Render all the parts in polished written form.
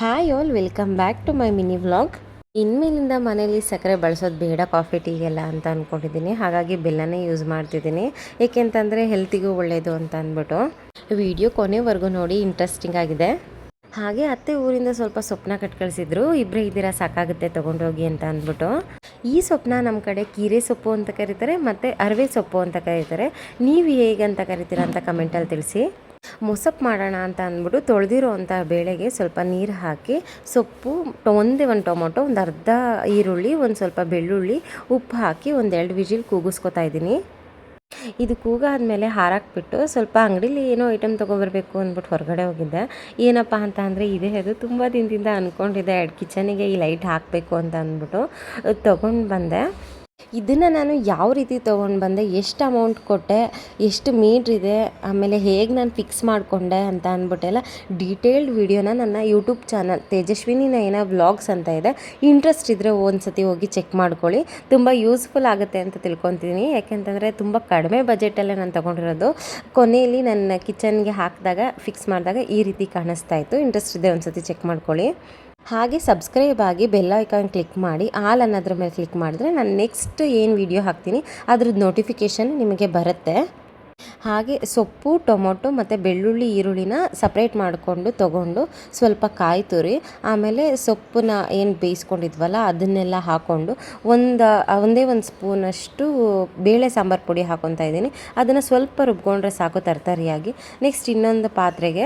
Hi all, welcome back to my mini vlog. ಇನ್ಮೇಲಿಂದ ಮನೇಲಿ ಸಕ್ಕರೆ ಬಳಸೋದು ಬೇಡ ಕಾಫಿ ಟೀಗೆಲ್ಲ ಅಂತ ಅಂದ್ಕೊಂಡಿದ್ದೀನಿ. ಹಾಗಾಗಿ ಬೆಲ್ಲನೇ ಯೂಸ್ ಮಾಡ್ತಿದ್ದೀನಿ. ಏಕೆಂತಂದರೆ ಹೆಲ್ತಿಗೂ ಒಳ್ಳೆಯದು ಅಂತ ಅಂದ್ಬಿಟ್ಟು. ವಿಡಿಯೋ ಕೊನೆವರೆಗೂ ನೋಡಿ, ಇಂಟ್ರೆಸ್ಟಿಂಗ್ ಆಗಿದೆ. ಹಾಗೆ ಅತ್ತೆ ಊರಿಂದ ಸ್ವಲ್ಪ ಸೊಪ್ಪನ್ನ ಕಟ್ ಕಳಿಸಿದ್ರು. ಇಬ್ಬರೇ ಇದ್ದೀರಾ, ಸಾಕಾಗುತ್ತೆ ತೊಗೊಂಡೋಗಿ ಅಂತ ಅಂದ್ಬಿಟ್ಟು. ಈ ಸೊಪ್ಪನ್ನ ನಮ್ಮ ಕಡೆ ಕೀರೆ ಸೊಪ್ಪು ಅಂತ ಕರೀತಾರೆ, ಮತ್ತು ಅರವೆ ಸೊಪ್ಪು ಅಂತ ಕರೀತಾರೆ. ನೀವು ಹೇಗಂತ ಕರಿತೀರಾ ಅಂತ ಕಮೆಂಟಲ್ಲಿ ತಿಳಿಸಿ. ಮೊಸಪ್ಪು ಮಾಡೋಣ ಅಂತ ಅಂದ್ಬಿಟ್ಟು ತೊಳೆದಿರೋ ಅಂಥ ಬೇಳೆಗೆ ಸ್ವಲ್ಪ ನೀರು ಹಾಕಿ ಸೊಪ್ಪು, ಒಂದೇ ಒಂದು ಟೊಮೊಟೊ, ಒಂದು ಅರ್ಧ ಈರುಳ್ಳಿ, ಒಂದು ಸ್ವಲ್ಪ ಬೆಳ್ಳುಳ್ಳಿ, ಉಪ್ಪು ಹಾಕಿ ಒಂದೆರಡು ವಿಜಿಲ್ ಕೂಗಿಸ್ಕೊತಾ ಇದ್ದೀನಿ. ಇದು ಕೂಗಾದ್ಮೇಲೆ ಹಾರಾಕ್ಬಿಟ್ಟು ಸ್ವಲ್ಪ ಅಂಗಡೀಲಿ ಏನೋ ಐಟಮ್ ತೊಗೊಬರ್ಬೇಕು ಅಂದ್ಬಿಟ್ಟು ಹೊರಗಡೆ ಹೋಗಿದ್ದೆ. ಏನಪ್ಪ ಅಂತ ಅಂದರೆ ಅದು ತುಂಬ ದಿನದಿಂದ ಅಂದ್ಕೊಂಡಿದ್ದೆ, ಕಿಚನಿಗೆ ಈ ಲೈಟ್ ಹಾಕಬೇಕು ಅಂತ ಅಂದ್ಬಿಟ್ಟು ತೊಗೊಂಡು ಬಂದೆ. ಇದನ್ನು ನಾನು ಯಾವ ರೀತಿ ತೊಗೊಂಡು ಬಂದೆ, ಎಷ್ಟು ಅಮೌಂಟ್ ಕೊಟ್ಟೆ, ಎಷ್ಟು ಮೀಟ್ರಿದೆ, ಆಮೇಲೆ ಹೇಗೆ ನಾನು ಫಿಕ್ಸ್ ಮಾಡಿಕೊಂಡೆ ಅಂತ ಅಂದ್ಬಿಟ್ಟೆಲ್ಲ ಡೀಟೇಲ್ಡ್ ವೀಡಿಯೋನ ನನ್ನ ಯೂಟ್ಯೂಬ್ ಚಾನಲ್ ತೇಜಸ್ವಿನಿ ನಯನ ವ್ಲಾಗ್ಸ್ ಅಂತ ಇದೆ. ಇಂಟ್ರೆಸ್ಟ್ ಇದ್ದರೆ ಒಂದು ಸತಿ ಹೋಗಿ ಚೆಕ್ ಮಾಡ್ಕೊಳ್ಳಿ. ತುಂಬ ಯೂಸ್ಫುಲ್ ಆಗುತ್ತೆ ಅಂತ ತಿಳ್ಕೊತೀನಿ. ಯಾಕೆಂತಂದರೆ ತುಂಬ ಕಡಿಮೆ ಬಜೆಟಲ್ಲೇ ನಾನು ತೊಗೊಂಡಿರೋದು. ಕೊನೆಯಲ್ಲಿ ನನ್ನ ಕಿಚನ್ಗೆ ಹಾಕಿದಾಗ, ಫಿಕ್ಸ್ ಮಾಡಿದಾಗ ಈ ರೀತಿ ಕಾಣಿಸ್ತಾ ಇತ್ತು. ಇಂಟ್ರೆಸ್ಟ್ ಇದ್ದರೆ ಒಂದು ಸತಿ ಚೆಕ್ ಮಾಡ್ಕೊಳ್ಳಿ. ಹಾಗೆ ಸಬ್ಸ್ಕ್ರೈಬ್ ಆಗಿ ಬೆಲ್ ಐಕಾನ್ ಕ್ಲಿಕ್ ಮಾಡಿ ಆಲ್ ಅನ್ನೋದ್ರ ಮೇಲೆ ಕ್ಲಿಕ್ ಮಾಡಿದ್ರೆ ನಾನು ನೆಕ್ಸ್ಟ್ ಏನು ವಿಡಿಯೋ ಹಾಕ್ತೀನಿ ಅದ್ರದ್ದು ನೋಟಿಫಿಕೇಷನ್ ನಿಮಗೆ ಬರುತ್ತೆ. ಹಾಗೆ ಸೊಪ್ಪು, ಟೊಮೊಟೊ ಮತ್ತು ಬೆಳ್ಳುಳ್ಳಿ, ಈರುಳ್ಳಿನ ಸಪ್ರೇಟ್ ಮಾಡಿಕೊಂಡು ತೊಗೊಂಡು ಸ್ವಲ್ಪ ಕಾಯಿ ತುರಿ, ಆಮೇಲೆ ಸೊಪ್ಪನ್ನ ಏನು ಬೇಯಿಸ್ಕೊಂಡಿದ್ವಲ್ಲ ಅದನ್ನೆಲ್ಲ ಹಾಕ್ಕೊಂಡು ಒಂದೇ ಒಂದು ಸ್ಪೂನಷ್ಟು ಬೇಳೆ ಸಾಂಬಾರು ಪುಡಿ ಹಾಕ್ಕೊತಾ ಇದ್ದೀನಿ. ಅದನ್ನು ಸ್ವಲ್ಪ ರುಬ್ಕೊಂಡ್ರೆ ಸಾಕು ತರಕಾರಿಯಾಗಿ. ನೆಕ್ಸ್ಟ್ ಇನ್ನೊಂದು ಪಾತ್ರೆಗೆ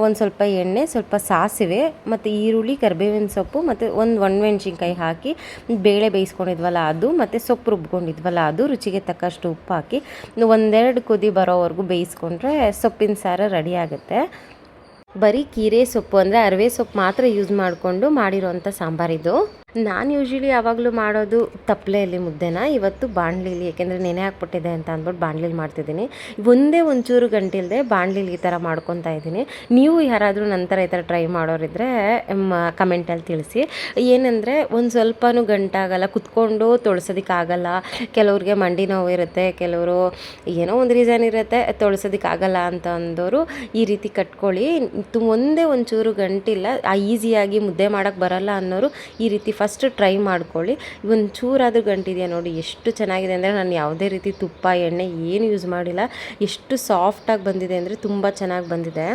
ಒಂದು ಸ್ವಲ್ಪ ಎಣ್ಣೆ, ಸ್ವಲ್ಪ ಸಾಸಿವೆ ಮತ್ತು ಈರುಳ್ಳಿ, ಕರಿಬೇವಿನ ಸೊಪ್ಪು ಮತ್ತು ಒಂದು ಒಣಮೆಣ್ಸಿನ್ಕಾಯಿ ಹಾಕಿ ಬೇಳೆ ಬೇಯಿಸ್ಕೊಂಡಿದ್ವಲ್ಲ ಅದು, ಮತ್ತು ಸೊಪ್ಪು ರುಬ್ಕೊಂಡಿದ್ವಲ್ಲ ಅದು, ರುಚಿಗೆ ತಕ್ಕಷ್ಟು ಉಪ್ಪು ಹಾಕಿ ಒಂದೆರಡು ಕುದಿ ಬರೋವರೆಗೂ ಬೇಯಿಸ್ಕೊಂಡ್ರೆ ಸೊಪ್ಪಿನ ಸಾರು ರೆಡಿ ಆಗುತ್ತೆ. ಬರೀ ಕೀರೆ ಸೊಪ್ಪು ಅಂದರೆ ಅರವೆ ಸೊಪ್ಪು ಮಾತ್ರ ಯೂಸ್ ಮಾಡಿಕೊಂಡು ಮಾಡಿರೋವಂಥ ಸಾಂಬಾರಿದು. ನಾನು ಯೂಶ್ವಲಿ ಯಾವಾಗಲೂ ಮಾಡೋದು ತಪ್ಪಲೆಯಲ್ಲಿ ಮುದ್ದೆನ, ಇವತ್ತು ಬಾಣಲಿಲಿ, ಏಕೆಂದರೆ ನೆನೆ ಹಾಕ್ಬಿಟ್ಟಿದೆ ಅಂತ ಅಂದ್ಬಿಟ್ಟು ಬಾಣಲಿಲಿ ಮಾಡ್ತಿದ್ದೀನಿ. ಒಂಚೂರು ಗಂಟಿಲ್ಲದೆ ಬಾಣಲಿಲಿ ಈ ಥರ ಮಾಡ್ಕೊತಾ ಇದ್ದೀನಿ. ನೀವು ಯಾರಾದರೂ ನಂತರ ಈ ಥರ ಟ್ರೈ ಮಾಡೋರಿದ್ದರೆ ಕಮೆಂಟಲ್ಲಿ ತಿಳಿಸಿ. ಏನಂದರೆ ಒಂದು ಸ್ವಲ್ಪನೂ ಗಂಟಾಗಲ್ಲ, ಕುತ್ಕೊಂಡು ತೊಳ್ಸೋದಕ್ಕಾಗಲ್ಲ. ಕೆಲವ್ರಿಗೆ ಮಂಡಿ ನೋವು ಇರುತ್ತೆ, ಕೆಲವರು ಏನೋ ಒಂದು ರೀಸನ್ ಇರುತ್ತೆ ತೊಳ್ಸೋದಕ್ಕಾಗಲ್ಲ ಅಂತ ಅಂದವರು ಈ ರೀತಿ ಕಟ್ಕೊಳ್ಳಿ. ಒಂಚೂರು ಗಂಟಿಲ್ಲ, ಈಸಿಯಾಗಿ ಮುದ್ದೆ ಮಾಡೋಕ್ಕೆ ಬರಲ್ಲ ಅನ್ನೋರು ಈ ರೀತಿ ಫಸ್ಟ್ ಟ್ರೈ ಮಾಡ್ಕೊಳ್ಳಿ. ಒಂಚೂರಾದರೂ ಗಂಟಿದೆಯಾ ನೋಡಿ, ಎಷ್ಟು ಚೆನ್ನಾಗಿದೆ ಅಂದರೆ ನಾನು ಯಾವುದೇ ರೀತಿ ತುಪ್ಪ, ಎಣ್ಣೆ ಏನು ಯೂಸ್ ಮಾಡಿಲ್ಲ. ಎಷ್ಟು ಸಾಫ್ಟಾಗಿ ಬಂದಿದೆ ಅಂದರೆ ತುಂಬ ಚೆನ್ನಾಗಿ ಬಂದಿದೆ.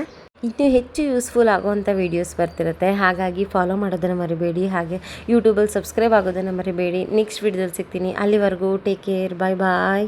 ಇನ್ನೂ ಹೆಚ್ಚು ಯೂಸ್ಫುಲ್ ಆಗೋವಂಥ ವೀಡಿಯೋಸ್ ಬರ್ತಿರುತ್ತೆ. ಹಾಗಾಗಿ ಫಾಲೋ ಮಾಡೋದನ್ನು ಮರಿಬೇಡಿ. ಹಾಗೆ ಯೂಟ್ಯೂಬಲ್ಲಿ ಸಬ್ಸ್ಕ್ರೈಬ್ ಆಗೋದನ್ನು ಮರಿಬೇಡಿ. ನೆಕ್ಸ್ಟ್ ವೀಡಿಯೋದಲ್ಲಿ ಸಿಗ್ತೀನಿ. ಅಲ್ಲಿವರೆಗೂ ಟೇಕ್ ಕೇರ್, ಬಾಯ್ ಬಾಯ್.